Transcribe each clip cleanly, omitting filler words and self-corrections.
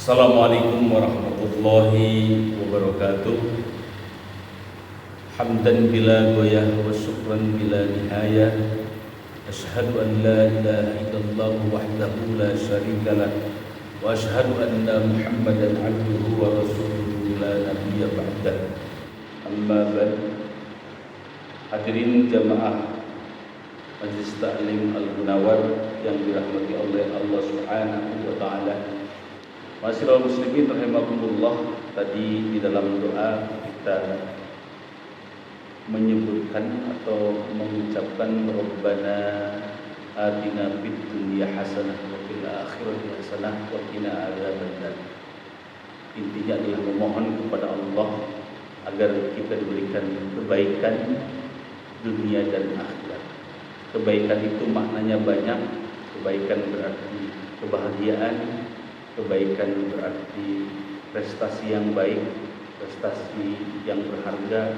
Assalamualaikum warahmatullahi wabarakatuh. Hamdan bila ghayah wa syukran bila nihayah. Asyhadu an la ilaha illallah wahdahu la syarikalah wa asyhadu anna Muhammadan abduhu wa rasuluhu la nabiyya ba'dah. Amma ba'd. Hadirin jamaah Majlis Ta'lim Al-Munawwar yang dirahmati oleh Allah Subhanahu wa taala. Ma'asyiral muslimin rahimakumullah, tadi di dalam doa kita menyebutkan atau mengucapkan Rabbana atina fid dunya hasanah wa fil akhirati hasanah wa qina adzabannar. Intinya adalah memohon kepada Allah agar kita diberikan kebaikan dunia dan akhirat. Kebaikan itu maknanya banyak. Kebaikan berarti kebahagiaan, kebaikan berarti prestasi yang baik, prestasi yang berharga,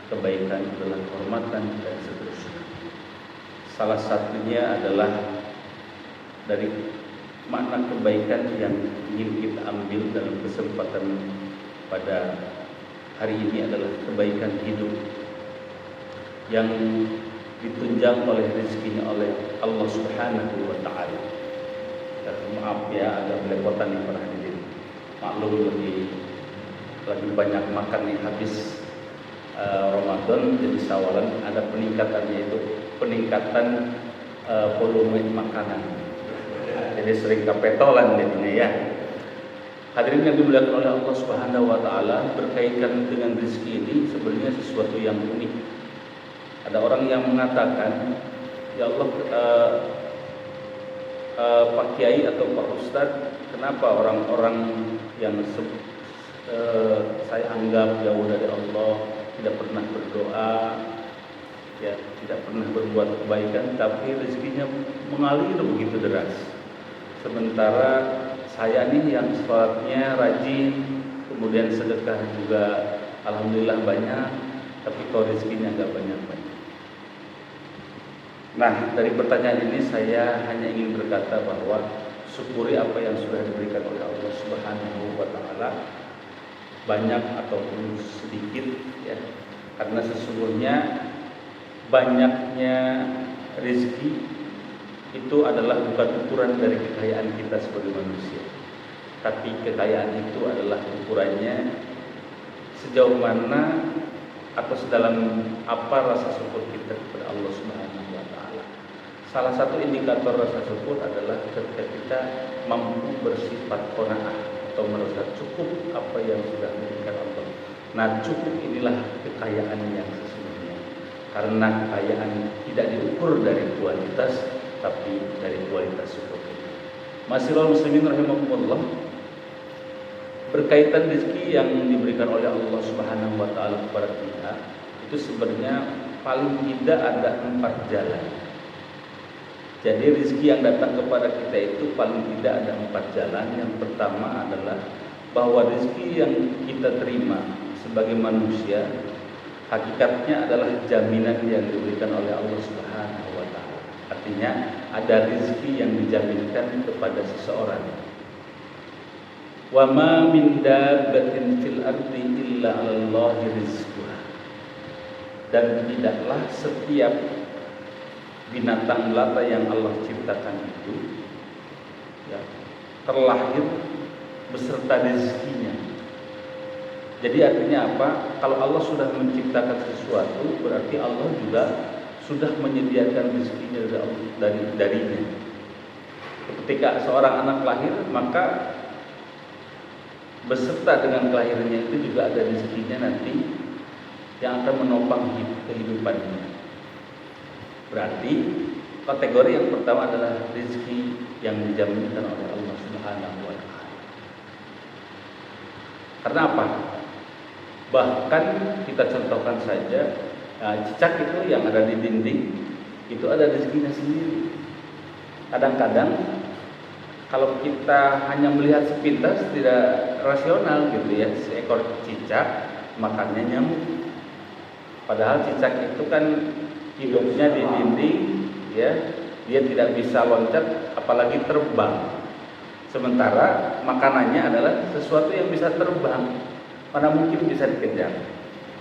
kebaikan adalah kehormatan dan seterusnya. Salah satunya adalah dari makna kebaikan yang ingin kita ambil dalam kesempatan pada hari ini adalah kebaikan hidup yang ditunjang oleh rezekinya oleh Allah Subhanahu wa taala. Maaf ya, agak belepotan nih para hadirin. Maklum lagi banyak makan nih habis Ramadan, jadi sawalan ada peningkatannya, itu peningkatan volume makanan. Jadi sering kepetolan jadinya ya. Hadirin yang dimuliakan oleh Allah Subhanahu wa taala, berkaitan dengan rezeki ini sebenarnya sesuatu yang unik. Ada orang yang mengatakan, ya Allah, Pak Kiai atau Pak Ustadz, kenapa orang-orang yang saya anggap jauh dari Allah, tidak pernah berdoa, ya tidak pernah berbuat kebaikan, tapi rezekinya mengalir begitu deras. Sementara saya nih yang sholatnya rajin, kemudian sedekah juga alhamdulillah banyak, tapi kok rezekinya nggak banyak-banyak. Nah, dari pertanyaan ini saya hanya ingin berkata bahwa syukuri apa yang sudah diberikan oleh Allah Subhanahu wa taala, banyak ataupun sedikit ya. Karena sesungguhnya banyaknya rezeki itu adalah bukan ukuran dari kekayaan kita sebagai manusia. Tapi kekayaan itu adalah ukurannya sejauh mana atau sedalam apa rasa syukur kita kepada Allah Subhanahu wa taala. Salah satu indikator rasa syukur adalah ketika kita mampu bersifat qanaah atau merasa cukup apa yang sudah diberikan Allah. Nah, cukup inilah kekayaan yang sesungguhnya. Karena kekayaan tidak diukur dari kualitas, tapi dari kualitas syukur kita. Ma'asyiral muslimin rahimakumullah, berkaitan rezeki yang diberikan oleh Allah Subhanahu wa taala kepada kita, itu sebenarnya paling tidak ada 4 jalan. Jadi rezeki yang datang kepada kita itu paling tidak ada 4 jalan. Yang pertama adalah bahwa rezeki yang kita terima sebagai manusia hakikatnya adalah jaminan yang diberikan oleh Allah Subhanahu wa taala. Artinya ada rezeki yang dijaminkan kepada seseorang. Wa ma min dabbatin fil ardi illa 'alallahi rizquha. Dan tidaklah setiap binatang melata yang Allah ciptakan itu ya, terlahir beserta rezekinya. Jadi artinya apa? Kalau Allah sudah menciptakan sesuatu, berarti Allah juga sudah menyediakan rezekinya darinya. Ketika seorang anak lahir, maka beserta dengan kelahirannya itu juga ada rezekinya nanti yang akan menopang kehidupannya. Berarti kategori yang pertama adalah rezeki yang dijaminkan oleh Allah Subhanahu wa taala. Karena apa? Bahkan kita contohkan saja, cicak itu yang ada di dinding itu ada rezekinya sendiri. Kadang-kadang kalau kita hanya melihat sepintas tidak rasional gitu ya, seekor cicak makannya nyamuk. Padahal cicak itu kan hidupnya di dinding ya, dia tidak bisa loncat apalagi terbang. Sementara makanannya adalah sesuatu yang bisa terbang, mana mungkin bisa dikejar.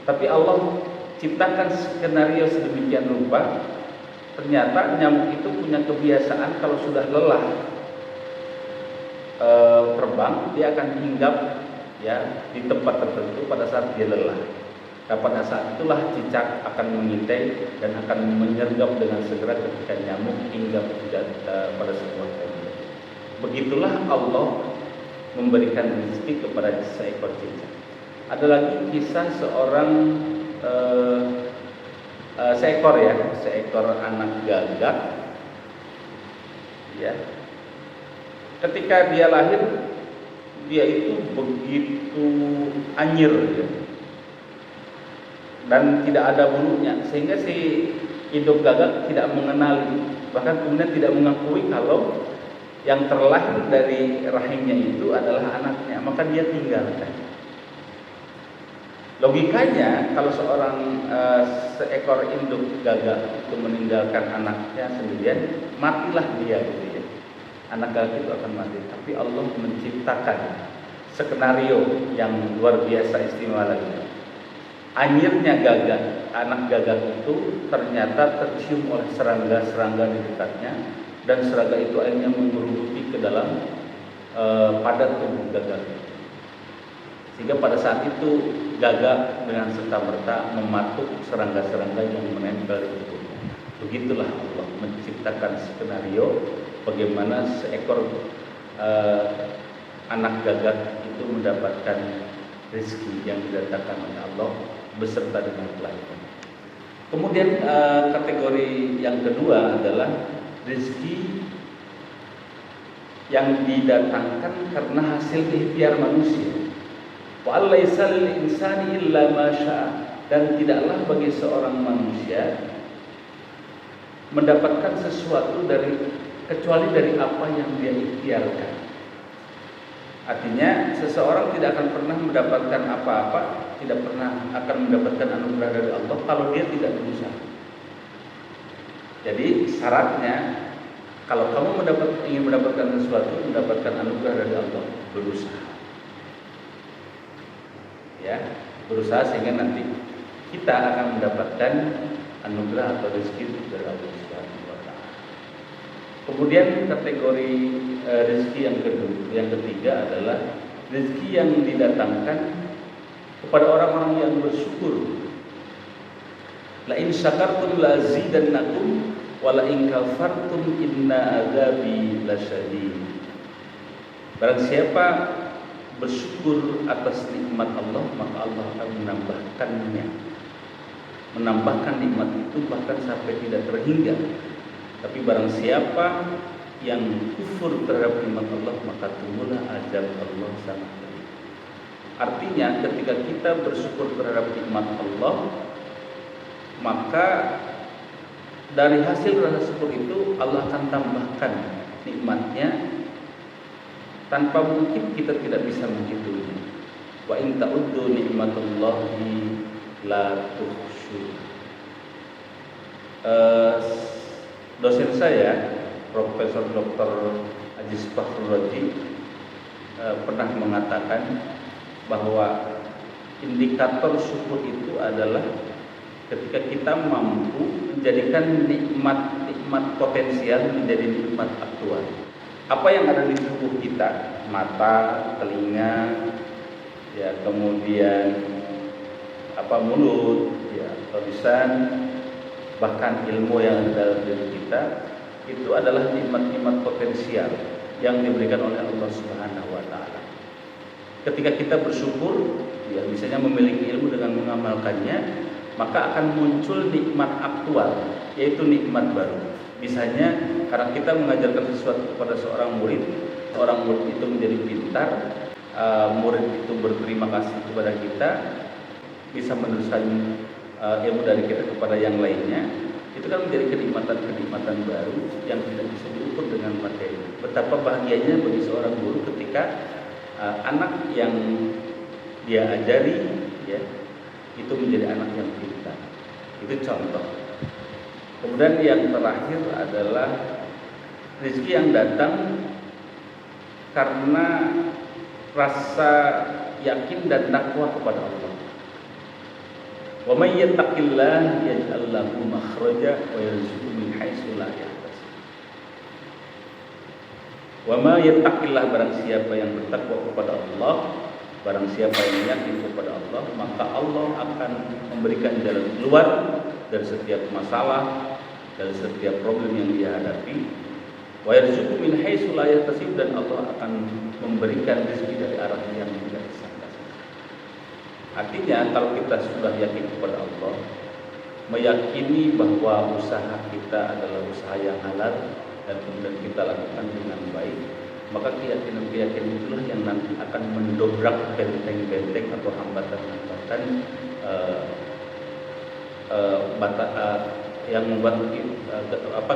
Tapi Allah ciptakan skenario sedemikian rupa, ternyata nyamuk itu punya kebiasaan kalau sudah lelah terbang, dia akan hinggap ya di tempat tertentu pada saat dia lelah. Nah, pada saat itulah cicak akan mengintai dan akan menyergap dengan segera ketika nyamuk hinggap pada sebuah tempat. Begitulah Allah memberikan rezeki kepada seekor cicak. Ada lagi kisah seorang seekor anak gagak, ya. Ketika dia lahir, dia itu begitu anyir, ya, dan tidak ada bulunya, sehingga si induk gagak tidak mengenali, bahkan kemudian tidak mengakui kalau yang terlahir dari rahimnya itu adalah anaknya, maka dia tinggalkan. Logikanya kalau seekor induk gagak itu meninggalkan anaknya sendirian, matilah dia gitu ya. Anak gagak itu akan mati. Tapi Allah menciptakan skenario yang luar biasa istimewa lagi. Anyirnya gagak, anak gagak itu ternyata tercium oleh serangga-serangga di dekatnya, dan serangga itu akhirnya menggerututi ke dalam padat tubuh gagak. Sehingga pada saat itu gagak dengan serta-merta mematuk serangga-serangga yang menempel di tubuhnya. Begitulah Allah menciptakan skenario bagaimana seekor anak gagak itu mendapatkan rezeki yang didatangkan oleh Allah beserta dengan kelahiran. Kemudian kategori yang kedua adalah rezeki yang didatangkan karena hasil ikhtiar manusia. Wa alaisa lil insani illa ma syaa, dan tidaklah bagi seorang manusia mendapatkan sesuatu kecuali dari apa yang dia ikhtiarkan. Artinya seseorang tidak akan pernah mendapatkan apa-apa, tidak pernah akan mendapatkan anugerah dari Allah kalau dia tidak berusaha. Jadi syaratnya kalau kamu ingin mendapatkan sesuatu, mendapatkan anugerah dari Allah, berusaha. Ya, berusaha sehingga nanti kita akan mendapatkan anugerah atau rezeki dari Allah Subhanahu wa taala. Kemudian kategori rezeki yang ketiga adalah rezeki yang didatangkan kepada orang-orang yang bersyukur. La in syakartum la azidannakum wa la in kafartum inna adzabi lasyadid. Barang siapa bersyukur atas nikmat Allah, maka Allah akan menambahkan nikmat itu bahkan sampai tidak terhingga. Tapi barang siapa yang kufur terhadap nikmat Allah, maka tunggulah azab Allah sangat pedih. Artinya ketika kita bersyukur terhadap nikmat Allah, maka dari hasil rasa syukur itu Allah akan tambahkan nikmatnya tanpa mungkin kita tidak bisa menghitungnya. Wa in ta'uddu ni'matallahi la tuhsuha. Dosen saya, Profesor Dr. Aziz Fakhruddin, pernah mengatakan bahwa indikator syukur itu adalah ketika kita mampu menjadikan nikmat potensial menjadi nikmat aktual. Apa yang ada di tubuh kita, mata, telinga, ya, kemudian mulut, ya, lisan, bahkan ilmu yang ada dalam diri kita, itu adalah nikmat-nikmat potensial yang diberikan oleh Allah Subhanahu wa taala. Ketika kita bersyukur, ya, misalnya memiliki ilmu dengan mengamalkannya, maka akan muncul nikmat aktual, yaitu nikmat baru. Misalnya karena kita mengajarkan sesuatu kepada seorang murid itu menjadi pintar, murid itu berterima kasih kepada kita, bisa meneruskan ilmu dari kita kepada yang lainnya, itu kan menjadi kenikmatan baru yang tidak bisa diukur dengan materi. Betapa bahagianya bagi seorang guru ketika anak yang dia ajari, ya, itu menjadi anak yang pintar. Itu contoh. Kemudian yang terakhir adalah rezeki yang datang karena rasa yakin dan takwa kepada Allah. Wa may yattaqillah yaj'al lahu makhraja wa yarzuqhu min haitsu la yahtasib. Wa may yattaqillah, barang siapa yang bertakwa kepada Allah, barang siapa yang yakin kepada Allah, maka Allah akan memberikan jalan keluar dari setiap masalah, dari setiap problem yang dia hadapi. Wa yarzuqhu min haitsu la yahtasib, dan Allah akan memberikan rezeki dari arah yang tidak disangka-sangka. Artinya kalau kita sudah yakin kepada Allah, meyakini bahwa usaha kita adalah usaha yang halal dan kemudian kita lakukan dengan baik, maka keyakinan-keyakinan itulah yang nanti akan mendobrak benteng-benteng atau hambatan-hambatan yang membuat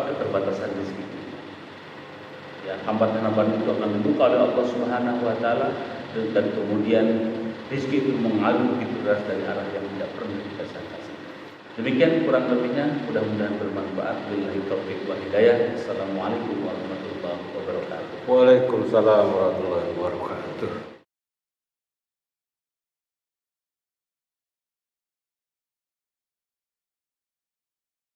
keterbatasan rezeki. Ya, hambatan-hambatan itu akan dibuka oleh Allah Subhanahu wa taala, dan kemudian rezeki itu mengalir begitu deras dari arah yang tidak pernah kita sangka. Demikian kurang lebihnya, mudah-mudahan bermanfaat. Billahi taufiq wal hidayah. Assalamualaikum warahmatullahi wabarakatuh. Waalaikumsalam warahmatullahi wabarakatuh.